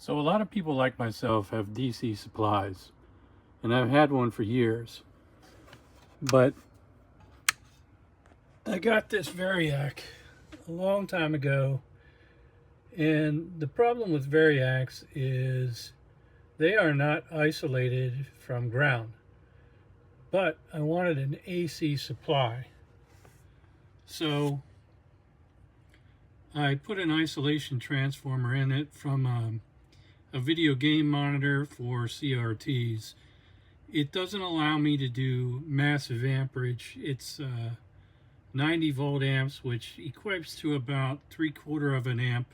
So a lot of people like myself have DC supplies, and I've had one for years. But I got this Variac a long time ago, and the problem with Variacs is they are not isolated from ground. But I wanted an AC supply. So I put an isolation transformer in it from a video game monitor for CRTs. It doesn't allow me to do massive amperage. It's 90 volt amps, which equates to about 3/4 of an amp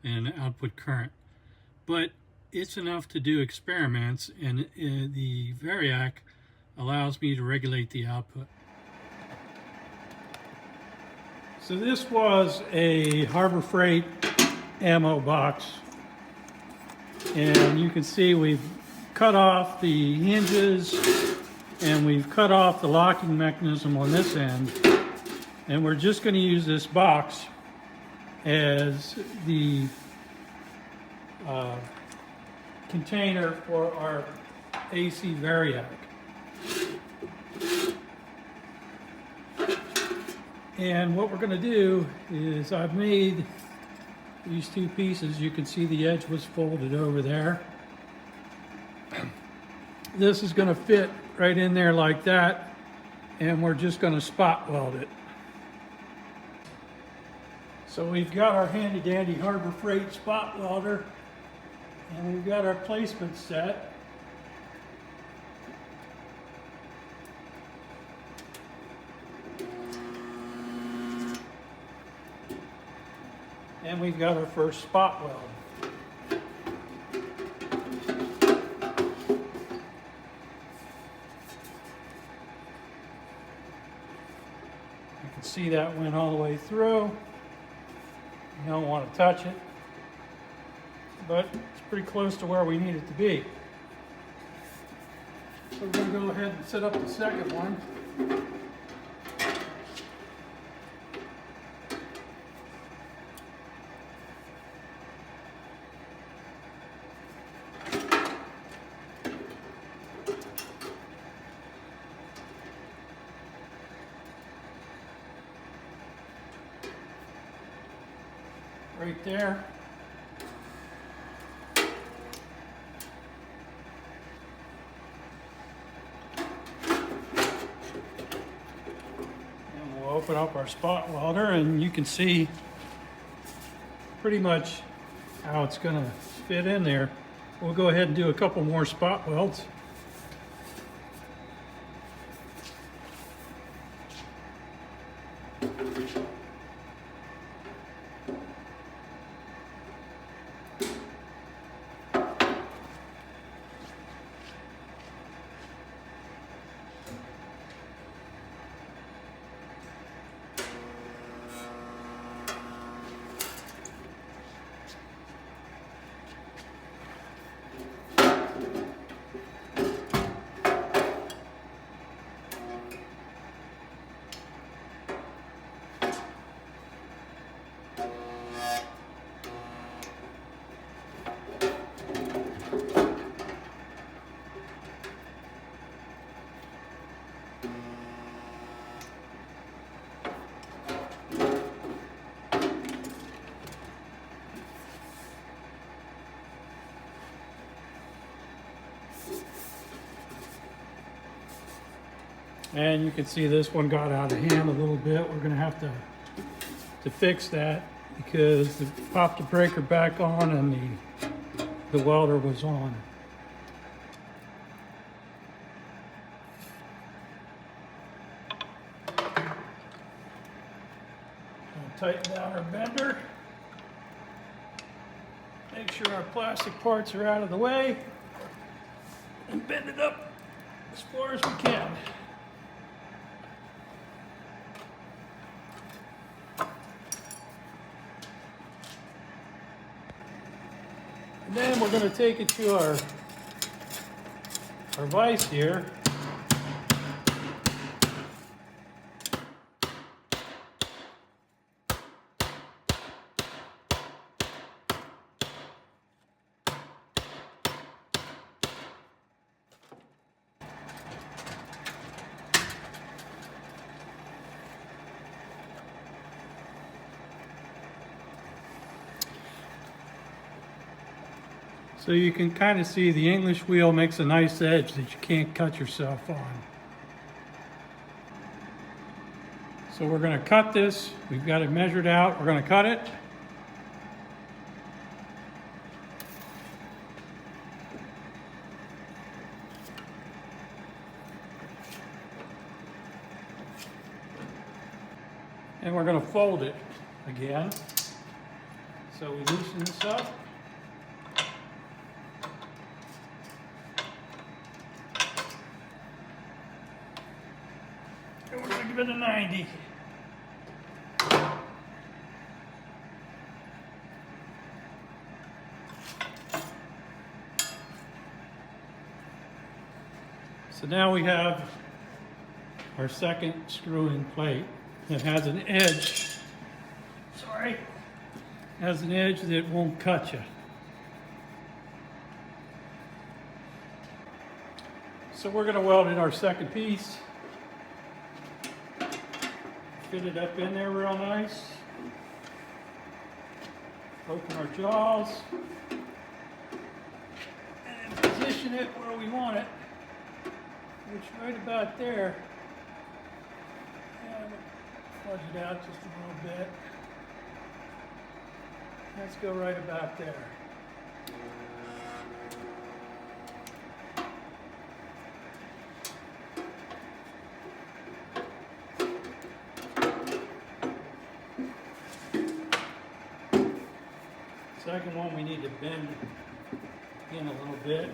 in output current. But it's enough to do experiments, and the Variac allows me to regulate the output. So this was a Harbor Freight ammo box, and you can see we've cut off the hinges and we've cut off the locking mechanism on this end, and we're just going to use this box as the container for our AC Variac. And what we're going to do is I've made these two pieces. You can see the edge was folded over there. This is going to fit right in there like that, and we're just going to spot weld it. So we've got our handy dandy Harbor Freight spot welder, and we've got our placement set. And we've got our first spot weld. You can see that went all the way through. You don't want to touch it, but it's pretty close to where we need it to be. So we're going to go ahead and set up the second one. Right there. And we'll open up our spot welder, and you can see pretty much how it's going to fit in there. We'll go ahead and do a couple more spot welds. And you can see this one got out of hand a little bit. We're going to have to fix that because we popped the breaker back on and the welder was on. Tighten down our bender. Make sure our plastic parts are out of the way, and bend it up as far as we can. And then we're going to take it to our vise here. So you can kind of see the English wheel makes a nice edge that you can't cut yourself on. So we're going to cut this. We've got it measured out. We're going to cut it. And we're going to fold it again. So we loosen this up. And we're going to give it a 90. So now we have our second screw-in plate that has an edge. Sorry. Has an edge that won't cut you. So we're going to weld in our second piece. Fit it up in there real nice. Open our jaws. And position it where we want it, which right about there. And fudge it out just a little bit. Let's go right about there. Second one we need to bend in a little bit.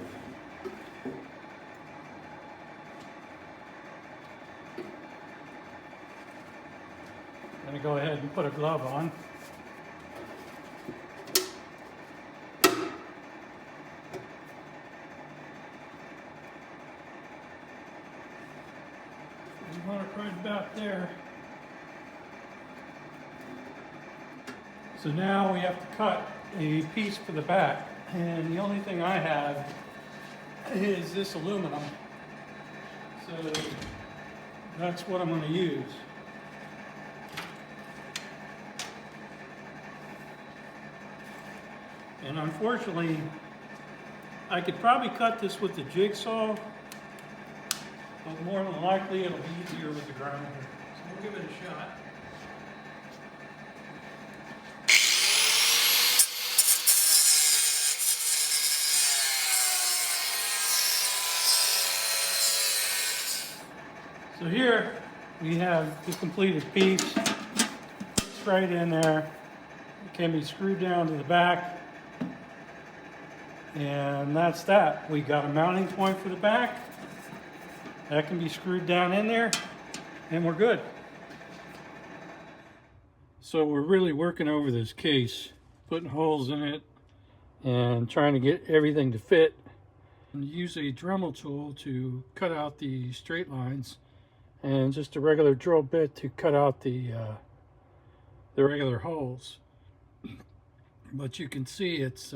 I'm going to go ahead and put a glove on. You want it right about there. So now we have to cut a piece for the back, and the only thing I have is this aluminum. So that's what I'm going to use. And unfortunately, I could probably cut this with the jigsaw, but more than likely it'll be easier with the grinder. So we'll give it a shot. So here we have the completed piece. It's right in there. It can be screwed down to the back. And that's that. We got a mounting point for the back. That can be screwed down in there, and we're good. So we're really working over this case, putting holes in it and trying to get everything to fit. And use a Dremel tool to cut out the straight lines, and just a regular drill bit to cut out the regular holes. But you can see it's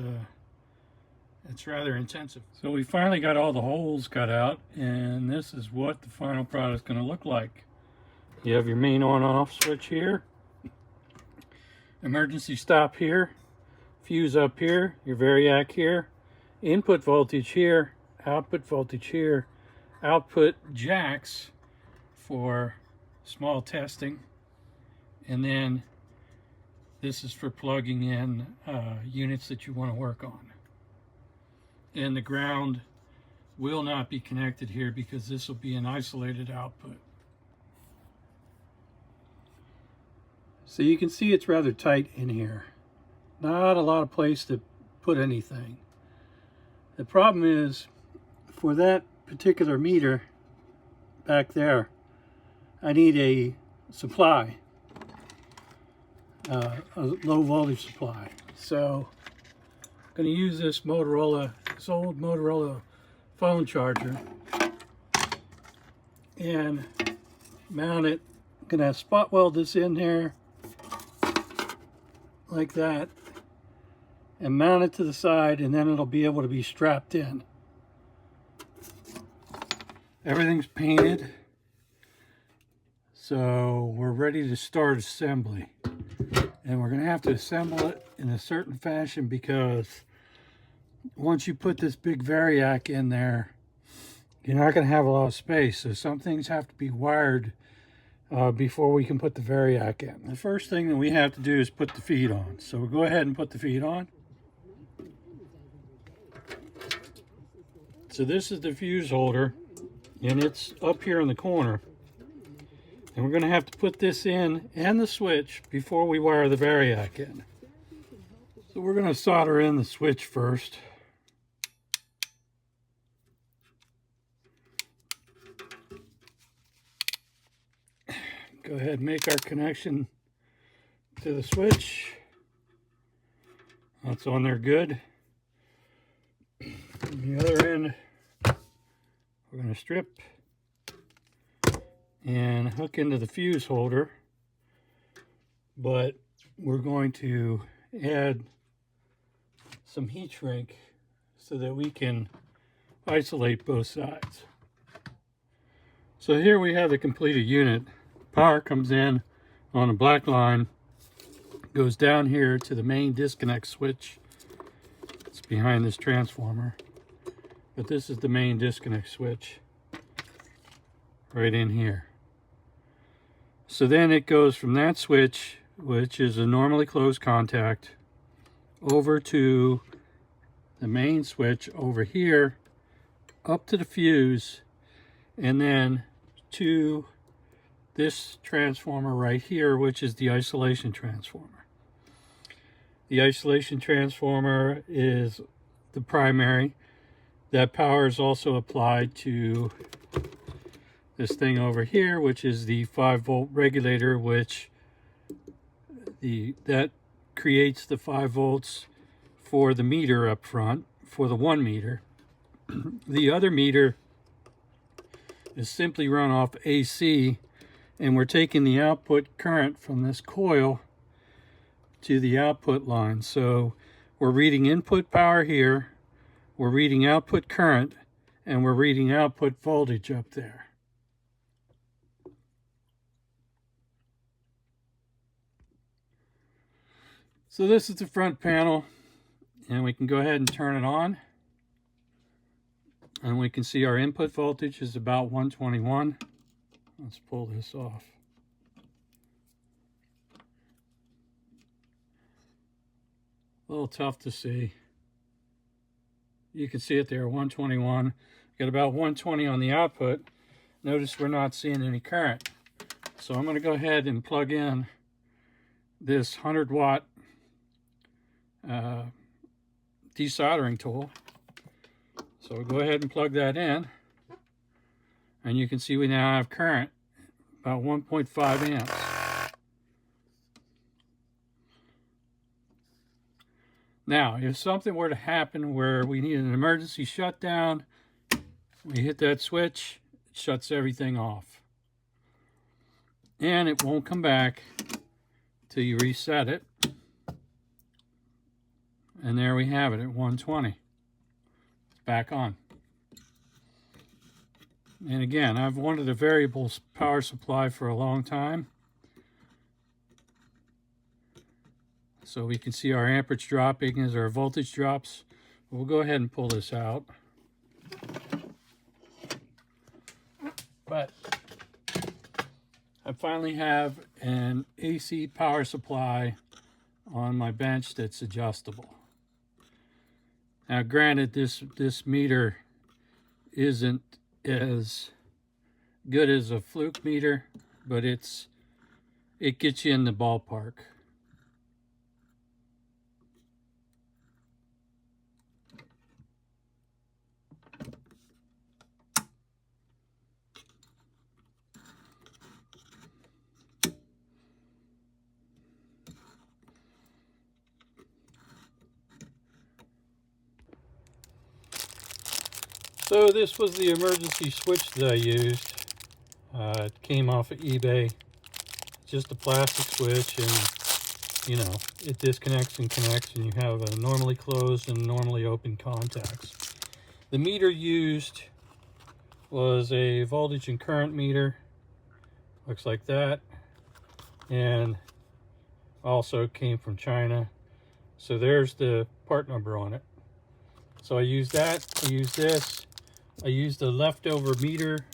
rather intensive. So we finally got all the holes cut out, and this is what the final product is going to look like. You have your main on-off switch here, emergency stop here, fuse up here, your Variac here, input voltage here, output voltage here, output jacks for small testing, and then this is for plugging in units that you want to work on. And the ground will not be connected here because this will be an isolated output. So you can see it's rather tight in here. Not a lot of place to put anything. The problem is, for that particular meter back there, I need a supply, a low voltage supply. So I'm going to use this old Motorola phone charger and mount it. I'm going to spot weld this in there like that and mount it to the side, and then it'll be able to be strapped in. Everything's painted, so we're ready to start assembly. And we're going to have to assemble it in a certain fashion because once you put this big Variac in there, you're not going to have a lot of space. So some things have to be wired before we can put the Variac in. The first thing that we have to do is put the feed on. So we'll go ahead and put the feed on. So this is the fuse holder, and it's up here in the corner. And we're going to have to put this in and the switch before we wire the Variac in. So we're going to solder in the switch first. Go ahead and make our connection to the switch. That's on there good. On the other end, we're going to strip and hook into the fuse holder, but we're going to add some heat shrink so that we can isolate both sides. So here we have the completed unit. Power comes in on a black line, goes down here to the main disconnect switch. It's behind this transformer, but this is the main disconnect switch right in here. So then it goes from that switch, which is a normally closed contact, over to the main switch over here, up to the fuse, and then to this transformer right here, which is the isolation transformer. The isolation transformer is the primary. That power is also applied to this thing over here, which is the 5-volt regulator, which that creates the 5 volts for the meter up front, for the 1 meter. The other meter is simply run off AC, and we're taking the output current from this coil to the output line. So we're reading input power here, we're reading output current, and we're reading output voltage up there. So this is the front panel, and we can go ahead and turn it on. And we can see our input voltage is about 121. Let's pull this off. A little tough to see. You can see it there, 121. Got about 120 on the output. Notice we're not seeing any current. So I'm going to go ahead and plug in this 100-watt desoldering tool. So we'll go ahead and plug that in, and you can see we now have current, about 1.5 amps. Now, if something were to happen where we need an emergency shutdown, we hit that switch, it shuts everything off. And it won't come back till you reset it. And there we have it at 120. It's back on. And again, I've wanted a variable power supply for a long time. So we can see our amperage dropping as our voltage drops. We'll go ahead and pull this out. But I finally have an AC power supply on my bench that's adjustable. Now granted, this meter isn't as good as a fluke meter, but it gets you in the ballpark. So this was the emergency switch that I used. It came off of eBay. Just a plastic switch, and you know, it disconnects and connects, and you have a normally closed and normally open contacts. The meter used was a voltage and current meter. Looks like that. And also came from China. So there's the part number on it. So I use that, I use this, I use the leftover meter.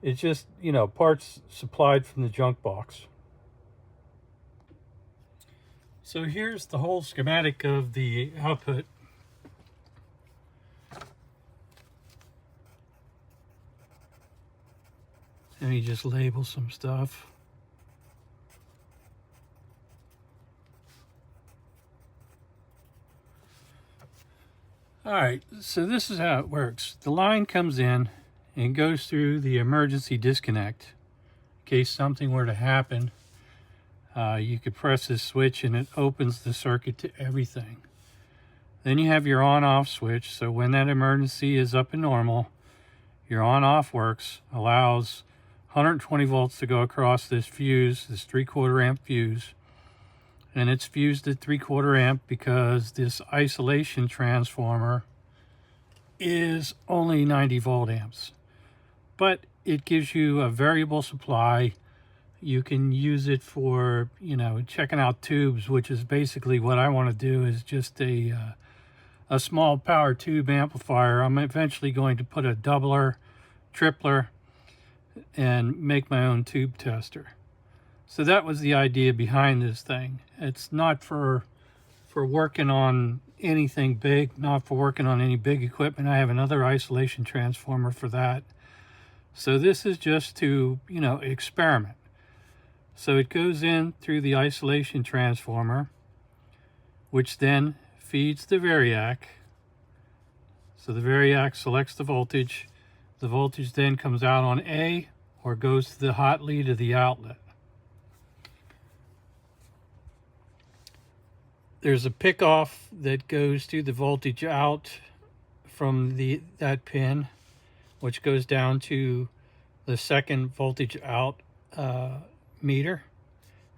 It's just, you know, parts supplied from the junk box. So here's the whole schematic of the output. Let me just label some stuff. All right, so this is how it works. The line comes in and goes through the emergency disconnect. In case something were to happen, you could press this switch and it opens the circuit to everything. Then you have your on-off switch, so when that emergency is up and normal, your on-off works, allows 120 volts to go across this fuse, this 3/4 amp fuse. And it's fused at 3/4 amp because this isolation transformer is only 90 volt amps. But it gives you a variable supply. You can use it for, you know, checking out tubes, which is basically what I want to do, is just a small power tube amplifier. I'm eventually going to put a doubler, tripler, and make my own tube tester. So that was the idea behind this thing. It's not for working on anything big, not for working on any big equipment. I have another isolation transformer for that. So this is just to, you know, experiment. So it goes in through the isolation transformer, which then feeds the Variac. So the Variac selects the voltage. The voltage then comes out on A or goes to the hot lead of the outlet. There's a pick-off that goes to the voltage out from that pin, which goes down to the second voltage out meter.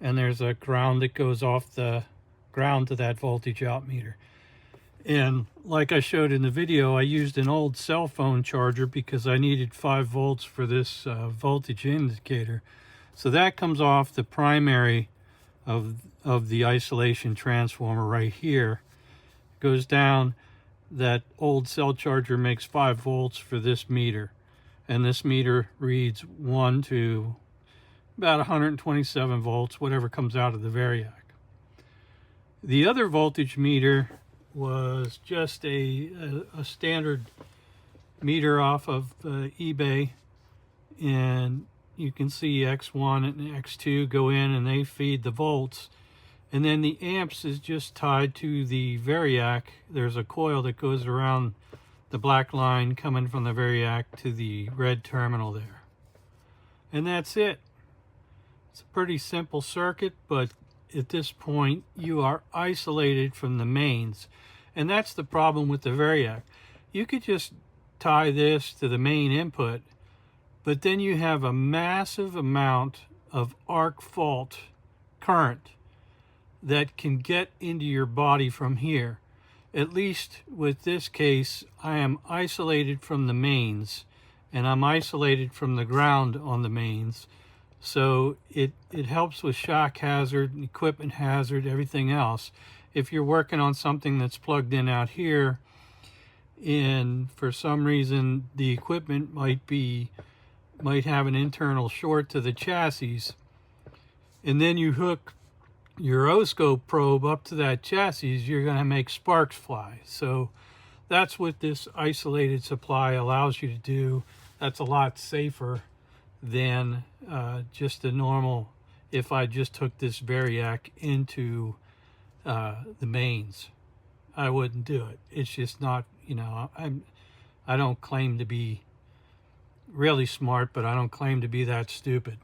And there's a ground that goes off the ground to that voltage out meter. And like I showed in the video, I used an old cell phone charger because I needed 5 volts for this voltage indicator. So that comes off the primary of the isolation transformer right here. Goes down. That old cell charger makes 5 volts for this meter. And this meter reads 1 to about 127 volts, whatever comes out of the Variac. The other voltage meter was just a standard meter off of eBay, and you can see X1 and X2 go in and they feed the volts, and then the amps is just tied to the Variac. There's a coil that goes around the black line coming from the Variac to the red terminal there, and that's it. It's a pretty simple circuit, but at this point you are isolated from the mains, and that's the problem with the Variac. You could just tie this to the main input, but then you have a massive amount of arc fault current that can get into your body from here. At least with this case, I am isolated from the mains, and I'm isolated from the ground on the mains. So it helps with shock hazard, equipment hazard, everything else. If you're working on something that's plugged in out here, and for some reason the equipment might have an internal short to the chassis, and then you hook your O-scope probe up to that chassis, you're going to make sparks fly. So that's what this isolated supply allows you to do. That's a lot safer than just a normal, if I just took this Variac into the mains. I wouldn't do it. It's just not, you know, I don't claim to be really smart, but I don't claim to be that stupid.